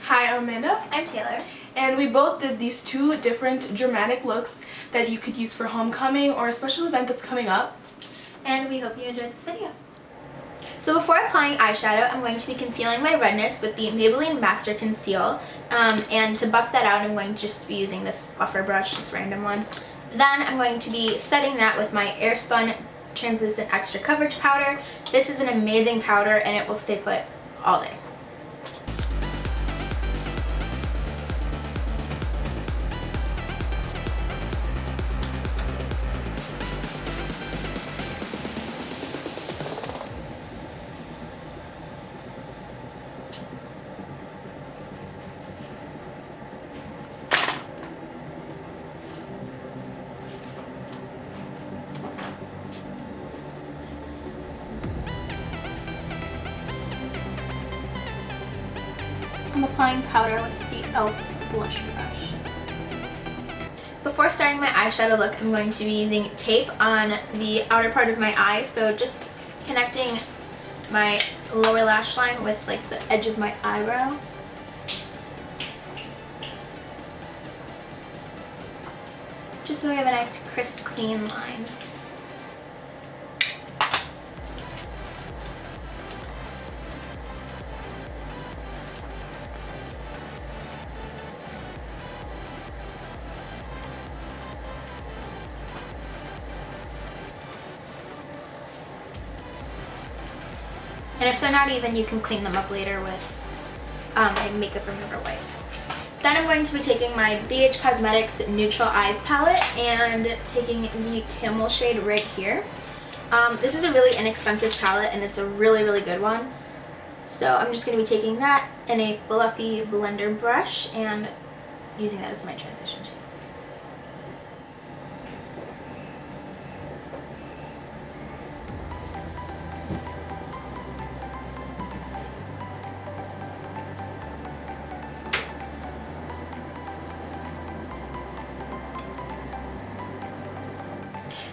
Hi, I'm Amanda. I'm Taylor. And we both did these two different dramatic looks that you could use for homecoming or a special event that's coming up. And we hope you enjoyed this video. So before applying eyeshadow, I'm going to be concealing my redness with the Maybelline Master Conceal. And to buff that out, I'm going to just be using this buffer brush, this random one. Then I'm going to be setting that with my Airspun Translucent Extra Coverage Powder. This is an amazing powder and it will stay put all day. I'm applying powder with the e.l.f. blush brush. Before starting my eyeshadow look, I'm going to be using tape on the outer part of my eye, so just connecting my lower lash line with like the edge of my eyebrow. Just so we have a nice crisp, clean line. And if they're not even, you can clean them up later with a makeup remover wipe. Then I'm going to be taking my BH Cosmetics Neutral Eyes palette and taking the Camel shade right here. This is a really inexpensive palette and it's a really, really good one. So I'm just going to be taking that in a fluffy blender brush and using that as my transition shade.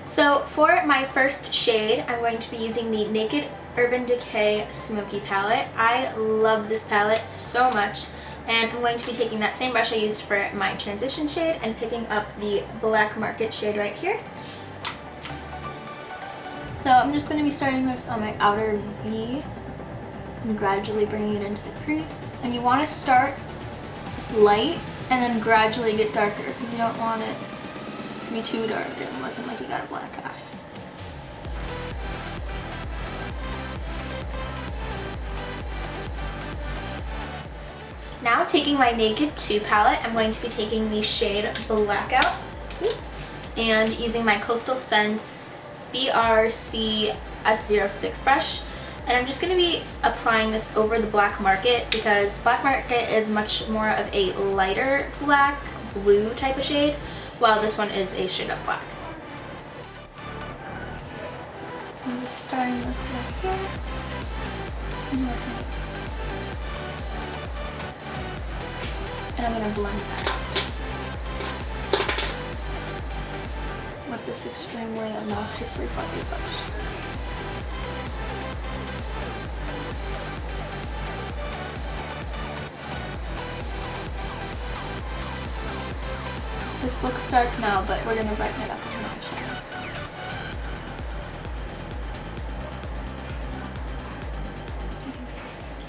So for my first shade, I'm going to be using the Naked Urban Decay Smoky palette. I love this palette so much, and I'm going to be taking that same brush I used for my transition shade and picking up the Black Market shade right here. So I'm just going to be starting this on my outer V and gradually bringing it into the crease. And you want to start light and then gradually get darker because you don't want it to be too dark and looking like you got a black eye. Now taking my Naked 2 palette, I'm going to be taking the shade Blackout and using my Coastal Scents BRC S06 brush. And I'm just going to be applying this over the Black Market because Black Market is much more of a lighter black, blue type of shade, while this one is a shade of black. I'm just starting this right here. And I'm going to blend that out with this extremely obnoxiously fluffy brush. This looks dark now, but we're going to brighten it up with my shadows.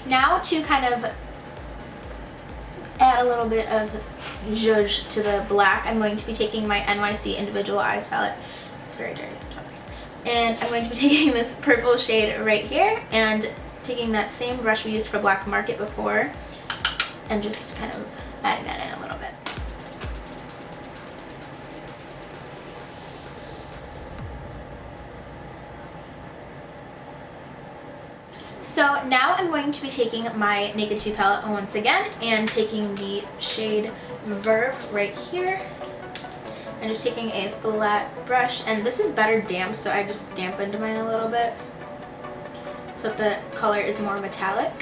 Now to kind of add a little bit of zhuzh to the black, I'm going to be taking my NYC Individual Eyes palette. It's very dirty, I'm sorry. And I'm going to be taking this purple shade right here and taking that same brush we used for Black Market before and just kind of adding that in a little bit. So now I'm going to be taking my Naked 2 palette once again and taking the shade Verve right here and just taking a flat brush, and this is better damp, so I just dampened mine a little bit so that the color is more metallic,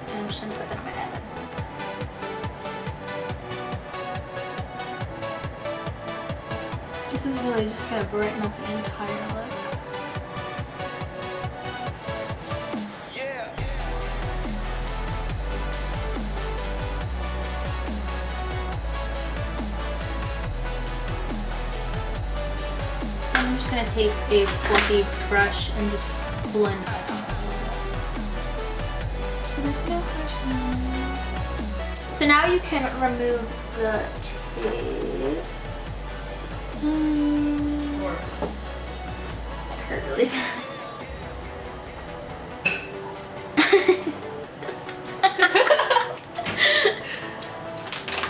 and I'm just going to put that on my eyelid. This is really just going to brighten up the entire look. gonna take a fluffy brush and just blend that out. So there's no harsh. So now you can remove the tape. That hurt really bad.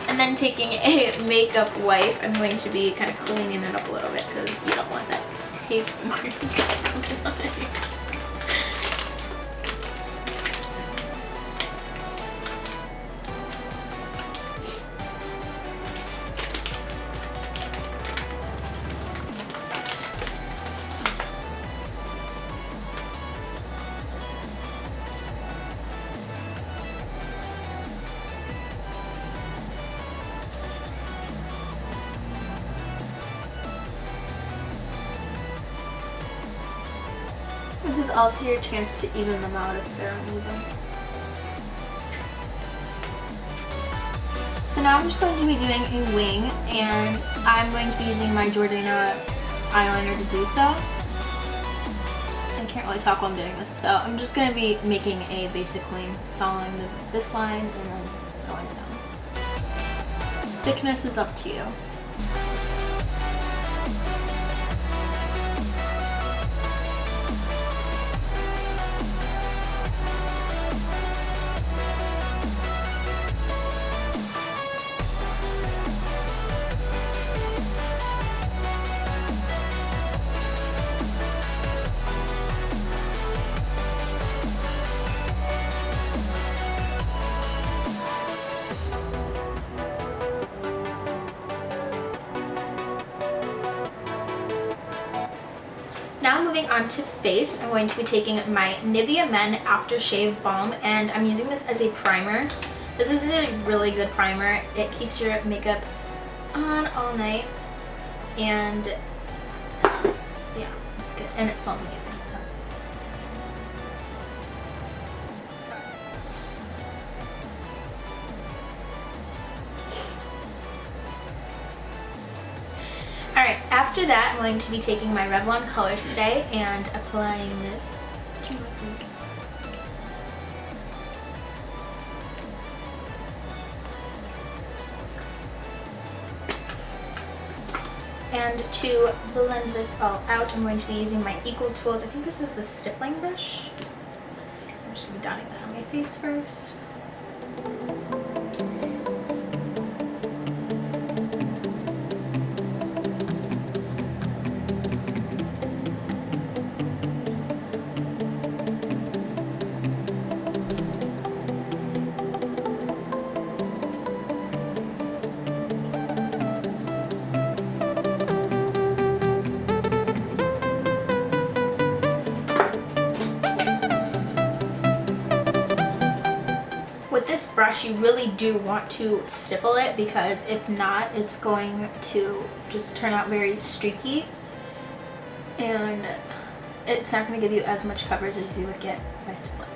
And then taking a makeup wipe, I'm going to be kind of cleaning it up a little bit because you don't want that tape mark coming on it. This is also your chance to even them out if they're uneven. So now I'm just going to be doing a wing, and I'm going to be using my Jordana eyeliner to do so. I can't really talk while I'm doing this, so I'm just going to be making a basic wing, following this line and then going down. Thickness is up to you. Now moving on to face, I'm going to be taking my Nivea Men Aftershave Balm, and I'm using this as a primer. This is a really good primer. It keeps your makeup on all night, and yeah, it's good, and it smells amazing. So. Alright, after that I'm going to be taking my Revlon Color Stay and applying this to my face. And to blend this all out, I'm going to be using my Equal Tools. I think this is the stippling brush. So I'm just going to be dotting that on my face first. With this brush, you really do want to stipple it, because if not, it's going to just turn out very streaky and it's not going to give you as much coverage as you would get by stippling.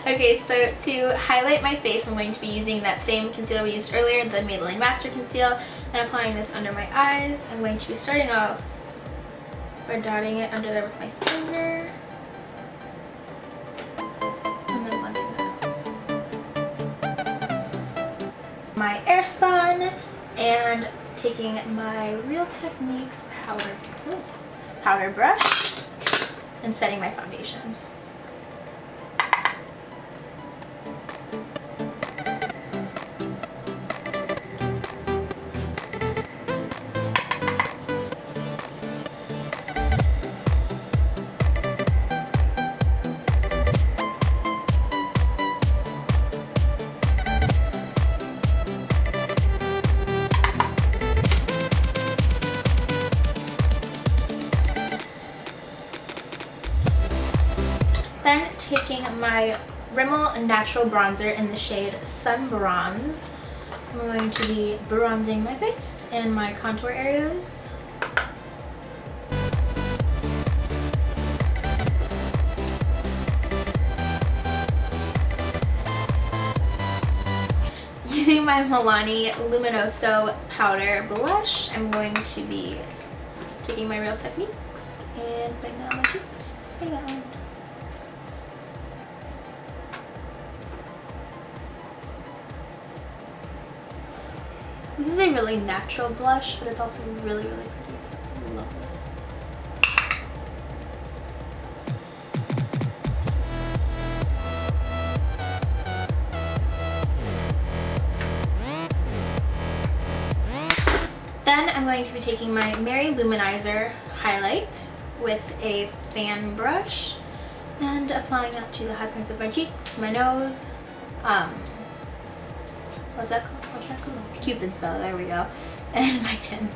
Okay, so to highlight my face, I'm going to be using that same concealer we used earlier, the Maybelline Master Conceal, and applying this under my eyes. I'm going to be starting off by dotting it under there with my finger. My Airspun, and taking my Real Techniques powder brush and setting my foundation. Then taking my Rimmel Natural Bronzer in the shade Sun Bronze, I'm going to be bronzing my face and my contour areas. using my Milani Luminoso powder blush, I'm going to be taking my Real Techniques and putting that on my cheeks. Hang on. This is a really natural blush, but it's also really, really pretty. So I love this. Then I'm going to be taking my Mary Luminizer highlight with a fan brush and applying that to the high points of my cheeks, my nose, what's that called? Cupid's bow, there we go, and my chin.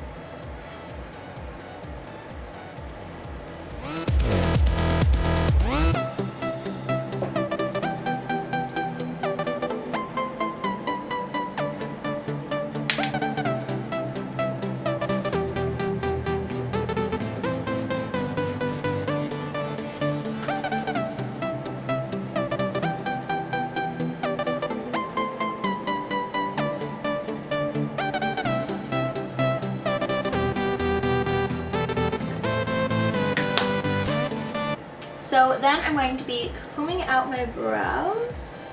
So then I'm going to be combing out my brows.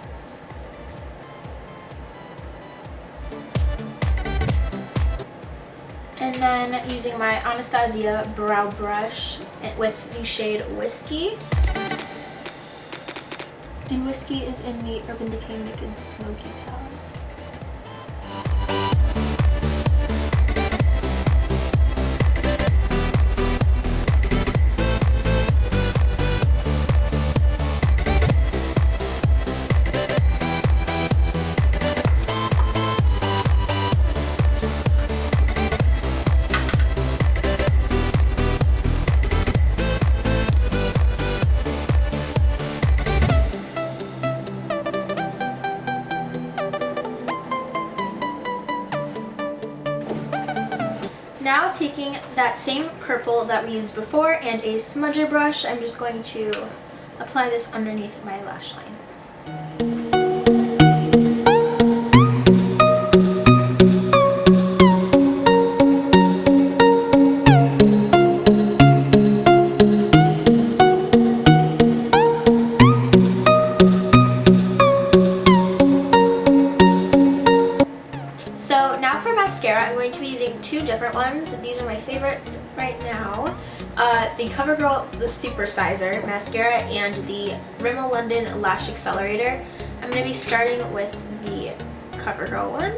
And then using my Anastasia brow brush with the shade Whiskey. And Whiskey is in the Urban Decay Naked Smoky palette. Now taking that same purple that we used before and a smudger brush, I'm just going to apply this underneath my lash line. So now for mascara, I'm going to be using two different ones. These are my favorites right now. The CoverGirl, the Supersizer mascara, and the Rimmel London Lash Accelerator. I'm going to be starting with the CoverGirl one.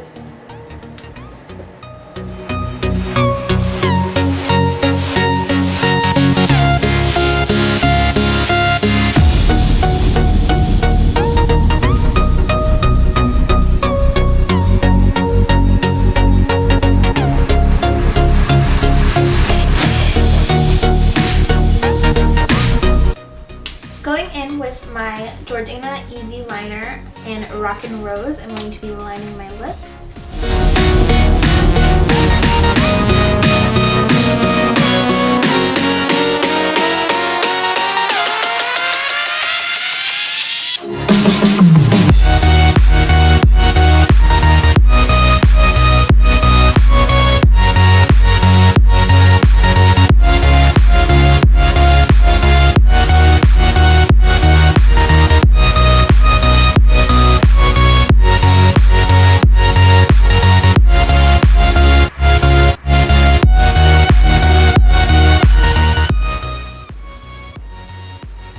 Going in with my Jordana Easy Liner in Rockin' Rose, I'm going to be lining my lips.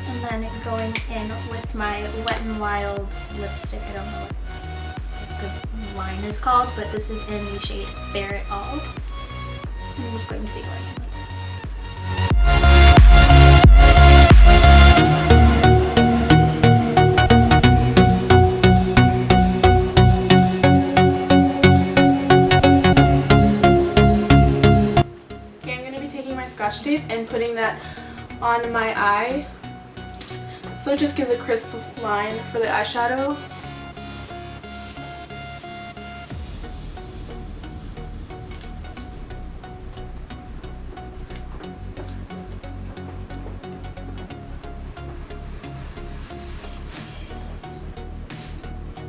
And then going in with my Wet n Wild lipstick. I don't know what the line is called, but this is in the shade Bare It All. I'm just going to be lining it. Okay, I'm going to be taking my Scotch tape and putting that on my eye, so it just gives a crisp line for the eyeshadow.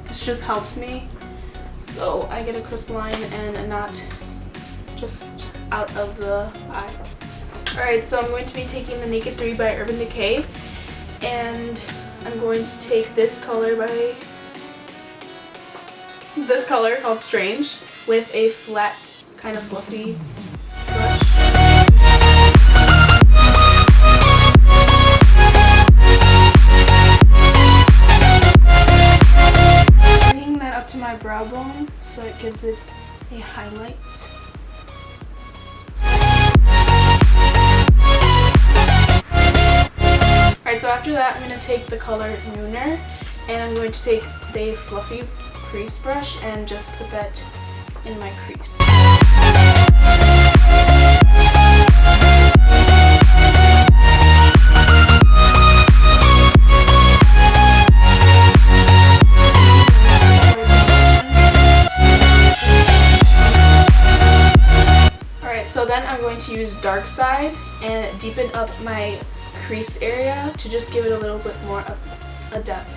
This just helps me so I get a crisp line and not just out of the eye. Alright, so I'm going to be taking the Naked 3 by Urban Decay, and I'm going to take this color called Strange with a flat, kind of fluffy brush. Bringing that up to my brow bone so it gives it a highlight. Alright, so after that I'm going to take the color Nooner, and I'm going to take the fluffy crease brush and just put that in my crease. Alright, so then I'm going to use Dark Side and deepen up my crease area to just give it a little bit more of a depth.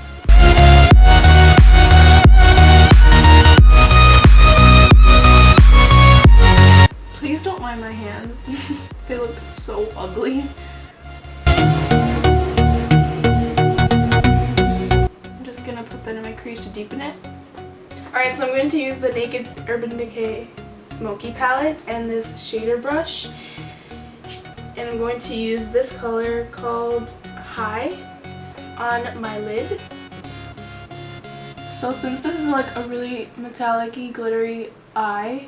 Please don't mind my hands. They look so ugly. I'm just gonna put that in my crease to deepen it. Alright, so I'm going to use the Naked Urban Decay Smoky palette and this shader brush. And I'm going to use this color called High on my lid. So since this is like a really metallic-y, glittery eye,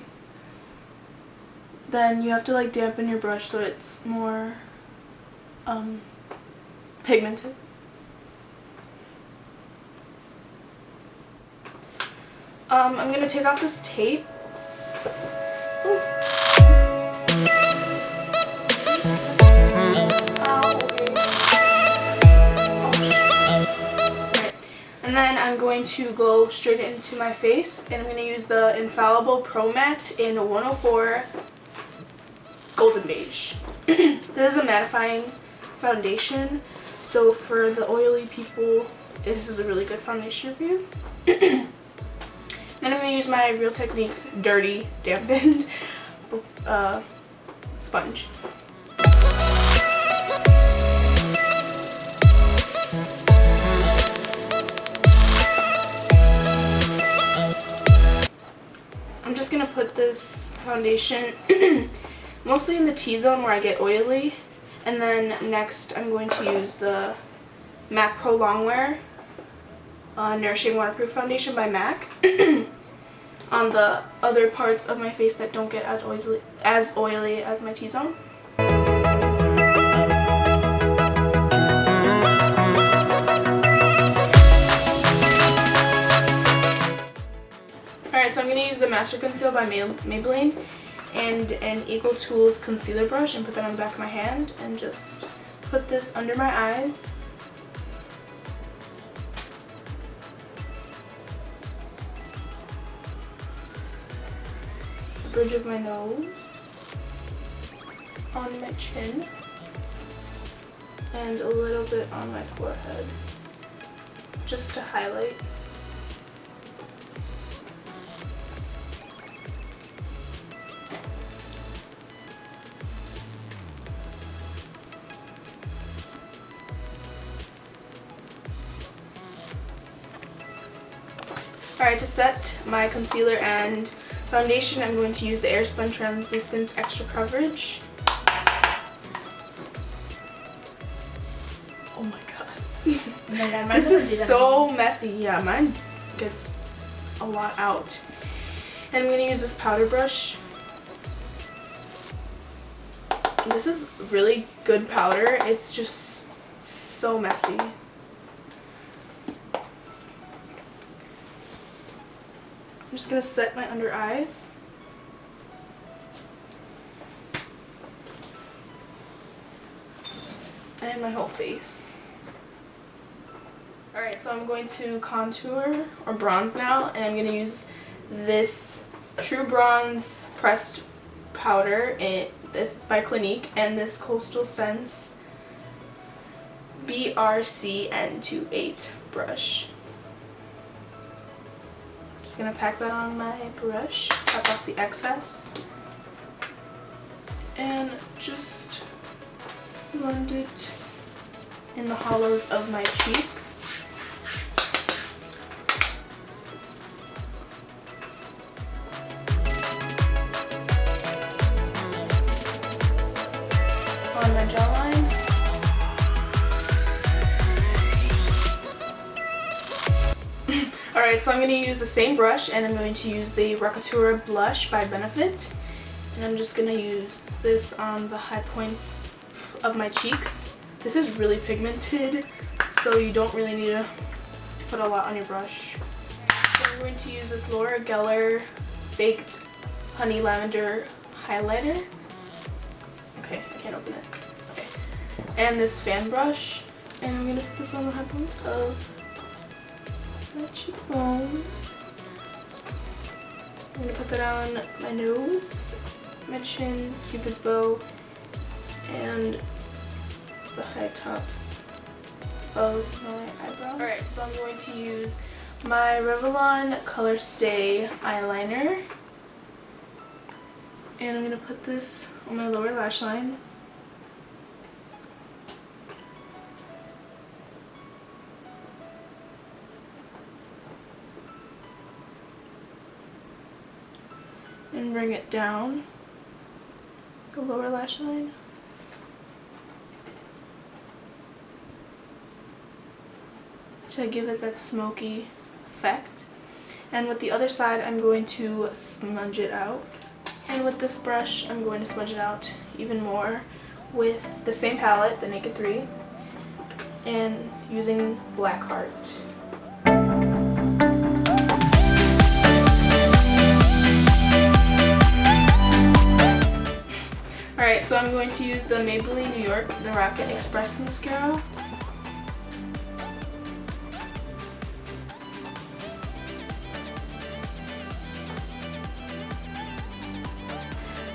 then you have to like dampen your brush so it's more pigmented. I'm gonna take off this tape. Ooh. And then I'm going to go straight into my face, and I'm going to use the Infallible Pro Matte in 104 Golden Beige. This is a mattifying foundation, so for the oily people, this is a really good foundation review. Then I'm going to use my Real Techniques Dirty Dampened sponge. I'm just going to put this foundation mostly in the T-zone where I get oily, and then next I'm going to use the MAC Pro Longwear Nourishing Waterproof Foundation by MAC on the other parts of my face that don't get as oily as my T-zone. Alright, so I'm going to use the Master Conceal by Maybelline and an Equal Tools concealer brush and put that on the back of my hand and just put this under my eyes. The bridge of my nose, on my chin, and a little bit on my forehead, just to highlight. Alright, to set my concealer and foundation, I'm going to use the Airspun Translucent Extra Coverage. Oh my god. Oh my god, This is so messy. Yeah, mine gets a lot out. And I'm going to use this powder brush. This is really good powder. It's just so messy. I'm just going to set my under eyes. And my whole face. Alright, so I'm going to contour or bronze now, and I'm going to use this True Bronze pressed powder. This by Clinique, and this Coastal Scents BRC N28 brush. Just gonna pack that on my brush, tap off the excess, and just blend it in the hollows of my cheeks. On my jawline. Alright, so I'm going to use the same brush and I'm going to use the Rockatura Blush by Benefit. And I'm just going to use this on the high points of my cheeks. This is really pigmented, so you don't really need to put a lot on your brush. So I'm going to use this Laura Geller Baked Honey Lavender Highlighter. Okay, I can't open it. Okay. And this fan brush. And I'm going to put this on the high points of my cheekbones. I'm going to put that on my nose, my chin, cupid's bow, and the high tops of my eyebrows. Alright, so I'm going to use my Revlon Color Stay eyeliner. And I'm going to put this on my lower lash line. And bring it down the lower lash line. To give it that smoky effect. And with the other side, I'm going to smudge it out. And with this brush, I'm going to smudge it out even more with the same palette, the Naked 3, and using Blackheart. Alright, so I'm going to use the Maybelline New York The Rocket Express Mascara.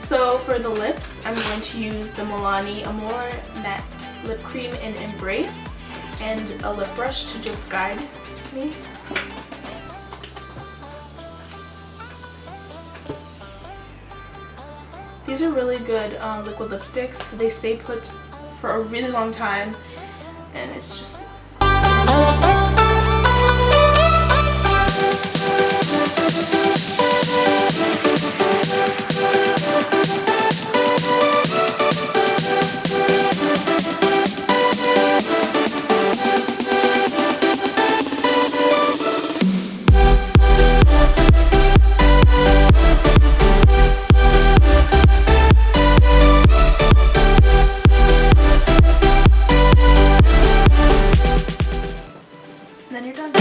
So for the lips, I'm going to use the Milani Amore Matte Lip Cream in Embrace and a lip brush to just guide me. These are really good liquid lipsticks. They stay put for a really long time, and it's just... And then you're done.